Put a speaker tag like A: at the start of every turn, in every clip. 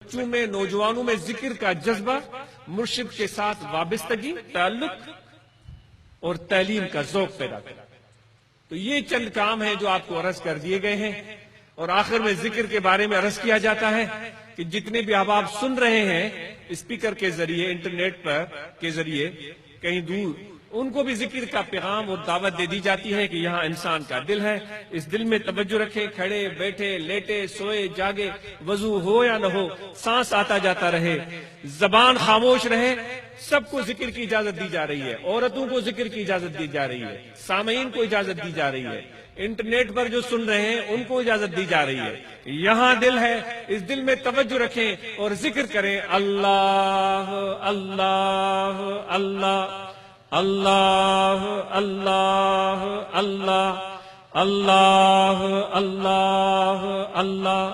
A: بچوں میں، نوجوانوں میں ذکر کا جذبہ، مرشد کے ساتھ وابستگی، تعلق اور تعلیم کا ذوق پیدا کرنا۔ تو یہ چند کام ہیں جو آپ کو عرض کر دیے گئے ہیں، اور آخر میں ذکر کے بارے میں عرض کیا جاتا ہے کہ جتنے بھی آپ سن رہے ہیں اسپیکر کے ذریعے، انٹرنیٹ پر کے ذریعے کہیں دور، ان کو بھی ذکر کا پیغام اور دعوت دے دی جاتی ہے کہ یہاں انسان کا دل ہے، اس دل میں توجہ رکھیں، کھڑے بیٹھے لیٹے سوئے جاگے، وضو ہو یا نہ ہو، سانس آتا جاتا رہے، زبان خاموش رہے، سب کو ذکر کی اجازت دی جا رہی ہے۔ عورتوں کو ذکر کی اجازت دی جا رہی ہے، سامعین کو اجازت دی جا رہی ہے، انٹرنیٹ پر جو سن رہے ہیں ان کو اجازت دی جا رہی ہے۔ یہاں دل ہے، اس دل میں توجہ رکھیں اور ذکر کریں، اللہ اللہ اللہ اللہ اللہ اللہ اللہ اللہ اللہ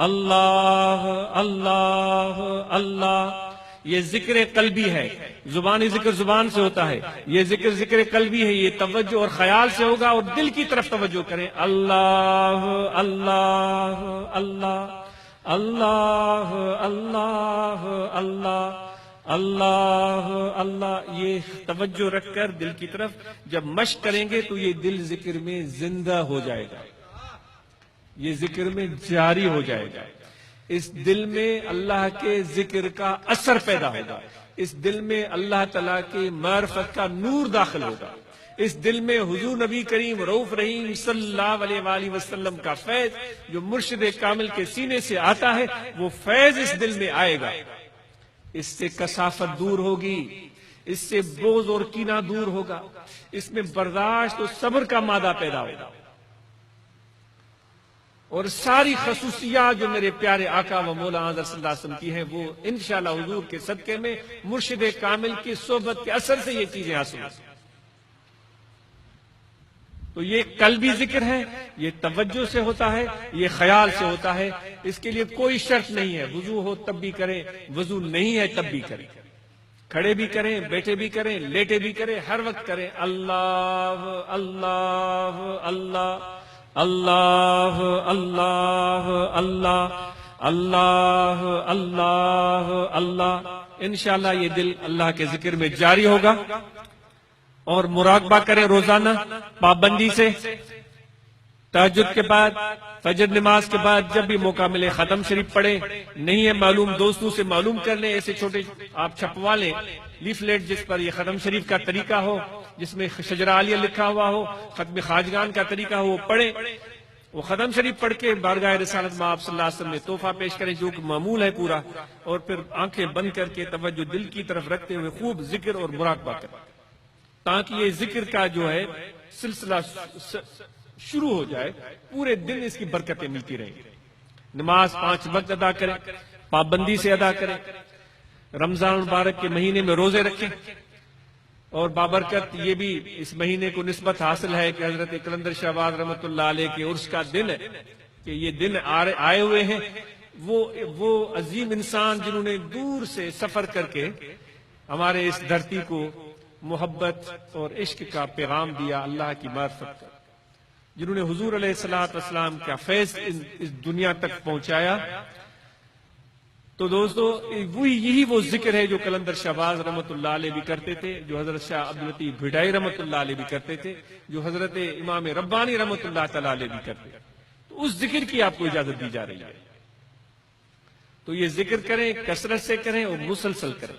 A: اللہ اللہ اللہ۔ یہ ذکر قلبی ہے، زبانی ذکر زبان سے ہوتا ہے، یہ ذکر قلبی ہے، یہ توجہ اور خیال سے ہوگا، اور دل کی طرف توجہ کریں، اللہ اللہ اللہ اللہ اللہ اللہ اللہ اللہ۔ یہ توجہ رکھ کر دل کی طرف جب مشق کریں گے تو یہ دل ذکر میں زندہ ہو جائے گا، یہ ذکر میں جاری ہو جائے گا، اس دل میں اللہ کے ذکر کا اثر پیدا ہوگا، اس دل میں اللہ تعالیٰ کے معرفت کا نور داخل ہوگا، اس دل میں حضور نبی کریم رؤوف رحیم صلی اللہ علیہ وآلہ وسلم کا فیض جو مرشد کامل کے سینے سے آتا ہے، وہ فیض اس دل میں آئے گا، اس سے کثافت دور ہوگی، اس سے بغض اور کینہ دور ہوگا، اس میں برداشت اور صبر کا مادہ پیدا ہوگا، اور ساری خصوصیات جو میرے پیارے آقا و مولا حضرت صلی اللہ علیہ وسلم کی ہیں وہ انشاءاللہ حضور کے صدقے میں مرشد کامل کی صحبت کے اثر سے یہ چیزیں حاصل ہیں۔ تو یہ قلبی ذکر ہے، یہ توجہ سے ہوتا ہے، یہ خیال سے ہوتا ہے، اس کے لیے کوئی شرط نہیں ہے، وضو ہو تب بھی کریں، وضو نہیں ہے تب بھی کریں، کھڑے بھی کریں، بیٹھے بھی کریں، لیٹے بھی کریں، ہر وقت کریں، اللہ اللہ اللہ اللہ اللہ اللہ اللہ اللہ اللہ۔ انشاءاللہ یہ دل اللہ کے ذکر میں جاری ہوگا، اور مراقبہ کریں روزانہ پابندی سے، تہجد کے بعد، فجر نماز کے بعد، جب بھی موقع ملے ختم شریف پڑھیں، نہیں ہے معلوم دوستوں سے معلوم کر لیں، ایسے چھوٹے آپ چھپوا لیں لیفلیٹ جس پر یہ ختم شریف کا طریقہ ہو، جس میں شجرہ عالیہ لکھا ہوا ہو، ختم خواجگان کا طریقہ ہو، وہ پڑھیں، وہ ختم شریف پڑھ کے بارگاہ رسالت میں آپ صلی اللہ علیہ وسلم میں تحفہ پیش کریں جو کہ معمول ہے پورا، اور پھر آنکھیں بند کر کے توجہ دل کی طرف رکھتے ہوئے خوب ذکر اور مراقبہ کریں، تاکہ یہ ذکر کا جو ہے سلسلہ شروع ہو جائے، پورے دن اس کی برکتیں ملتی رہیں۔ نماز 5 وقت ادا کریں، پابندی سے ادا کریں، رمضان المبارک کے مہینے میں روزے رکھیں، اور بابرکت یہ بھی اس مہینے کو نسبت حاصل ہے کہ حضرت قلندر شہباز رحمۃ اللہ علیہ کے عرس کا دن ہے، کہ یہ دن آئے ہوئے ہیں، وہ عظیم انسان جنہوں نے دور سے سفر کر کے ہمارے اس دھرتی کو محبت اور عشق کا پیغام دیا، اللہ کی معرفت کا، جنہوں نے حضور علیہ السلام کا فیض اس دنیا تک پہنچایا۔ تو دوستو یہی وہ ذکر ہے جو قلندر شہباز رحمۃ اللہ علیہ بھی کرتے تھے، جو حضرت شاہ عبداللطیف بھٹائی رحمۃ اللہ علیہ بھی کرتے تھے، جو حضرت امام ربانی رحمۃ اللہ تعالی علیہ بھی کرتے تھے، تو اس ذکر کی آپ کو اجازت دی جا رہی ہے۔ تو یہ ذکر کریں، کثرت سے کریں اور مسلسل کریں۔